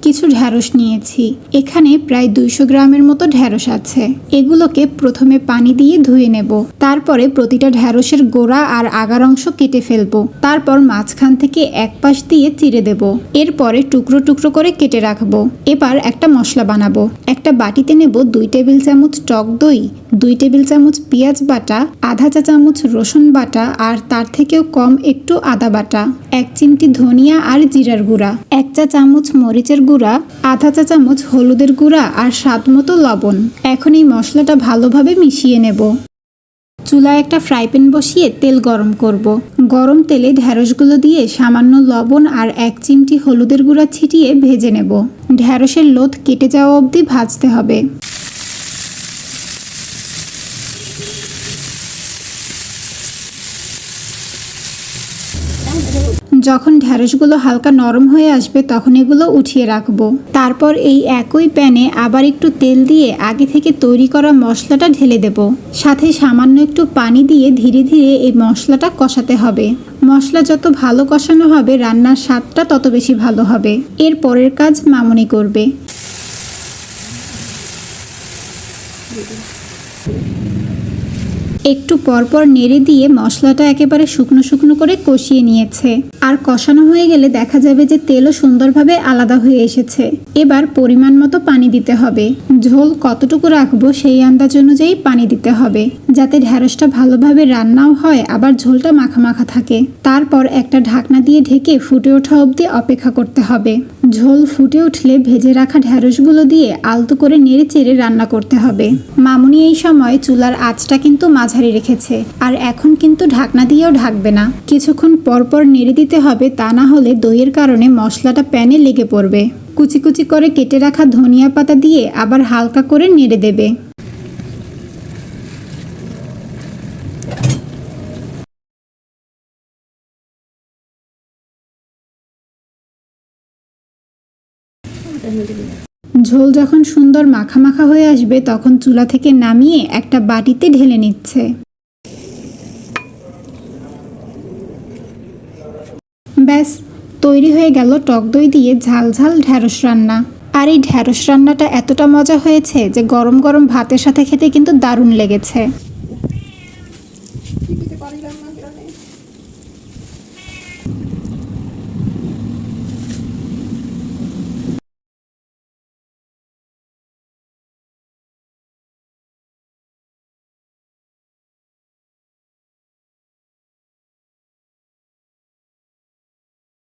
কিছু ঢ্যাঁড়স নিয়েছি। এখানে প্রায় 200 গ্রামের মতো ঢ্যাঁড়স আছে। এগুলোকে প্রথমে পানি দিয়ে ধুয়ে নেব। তারপরে প্রতিটা ঢ্যাঁড়সের গোড়া আর আগার অংশ কেটে ফেলবো। তারপর মাঝখান থেকে এক পাশ দিয়ে চিড়ে দেব। এরপরে টুকরো টুকরো করে কেটে রাখবো। এবার একটা মশলা বানাবো। একটা বাটিতে নেব 2 টেবিল চামচ টক দই, 2 টেবিল চামচ পেঁয়াজ বাটা, আধা চা চামচ রসুন বাটা আর তার থেকেও কম একটু আদা বাটা, 1 চিমটি ধনিয়া আর জিরার গুঁড়া, 1 চা চামচ মরিচের গুঁড়া, আধা চা চামচ হলুদের গুঁড়া আর স্বাদ মতো লবণ। এখন এই মশলাটা ভালোভাবে মিশিয়ে নেব। চুলায় একটা ফ্রাই প্যান বসিয়ে তেল গরম করব। গরম তেলে ঢ্যাঁড়সগুলো দিয়ে সামান্য লবণ আর 1 চিমটি হলুদের গুঁড়া ছিটিয়ে ভেজে নেব। ঢ্যাঁড়সের লোদ কেটে যাওয়া অবধি ভাজতে হবে। যখন ঢ্যাঁড়সগুলো হালকা নরম হয়ে আসবে তখন এগুলো উঠিয়ে রাখবো। তারপর এই একই প্যানে আবার একটু তেল দিয়ে আগে থেকে তৈরি করা মশলাটা ঢেলে দেব। সাথে সামান্য একটু পানি দিয়ে ধীরে ধীরে এই মশলাটা কষাতে হবে। মশলা যত ভালো কষানো হবে রান্নার স্বাদটা তত বেশি ভালো হবে। এর পরের কাজ মামুনি করবে। একটু পরপর নেড়ে দিয়ে মশলাটা একেবারে শুকনো শুকনো করে কষিয়ে নিয়েছে। আর কষানো হয়ে গেলে দেখা যাবে যে তেলও সুন্দরভাবে আলাদা হয়ে এসেছে। এবার পরিমাণ মতো পানি দিতে হবে। ঝোল কতটুকু রাখবো সেই আন্দাজ অনুযায়ী পানি দিতে হবে, যাতে ঢ্যাঁড়সটা ভালোভাবে রান্নাও হয় আবার ঝোলটা মাখা মাখা থাকে। তারপর একটা ঢাকনা দিয়ে ঢেকে ফুটে ওঠা অবধি অপেক্ষা করতে হবে। ঝোল ফুটে উঠলে ভেজে রাখা ঢ্যাঁড়সগুলো দিয়ে আলতো করে নেড়ে চেড়ে রান্না করতে হবে। মামুনি এই সময় চুলার আঁচটা কিন্তু মাঝারি রেখেছে। আর এখন কিন্তু ঢাকনা দিয়েও ঢাকবে না, কিছুক্ষণ পরপর নেড়ে দিতে হবে, তা না হলে দইয়ের কারণে মশলাটা প্যানে লেগে পড়বে। কুচি কুচি করে কেটে রাখা ধনিয়া পাতা দিয়ে আবার হালকা করে নেড়ে দেবে। ঝোল যখন সুন্দর মাখা মাখা হয়ে আসবে তখন চুলা থেকে নামিয়ে একটা বাটিতে ঢেলে নিচ্ছে। ব্যাস তৈরি হয়ে গেল টক দই দিয়ে ঝাল ঝাল ঢ্যাঁড়স রান্না। আর এই ঢ্যাঁড়স রান্নাটা এতটা মজা হয়েছে যে গরম গরম ভাতের সাথে খেতে কিন্তু দারুণ লেগেছে।